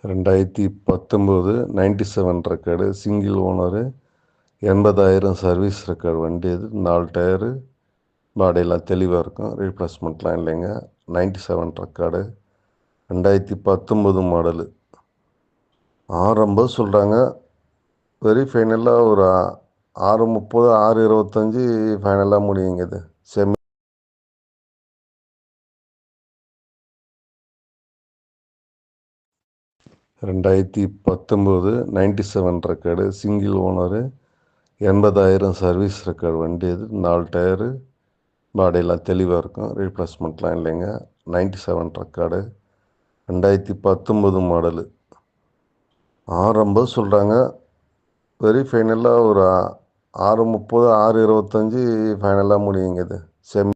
2019 97 record, single owner, 80,000 service record வண்டி. இது 4 tyre, பாடியெல்லாம் தெளிவாக இருக்கும், ரீப்ளேஸ்மெண்ட்லாம் இல்லைங்க. 97 ரெக்கார்டு, 2019 மாடலு. 650 சொல்கிறாங்க. வெரி ஃபைனலாக ஒரு 630, 625 ஃபைனலாக முடியுங்க. இது semi 2019 97 record, single owner, 80,000 service record வண்டி. இது 4 டயரு, பாடியெல்லாம் தெளிவாக இருக்கும், ரீப்ளேஸ்மெண்ட்லாம் இல்லைங்க. 97 ரெக்கார்டு, 2019 மாடலு. 650 சொல்கிறாங்க. வெரி ஃபைனலாக ஒரு 630, 625 ஃபைனலாக முடியுங்க. இது செமி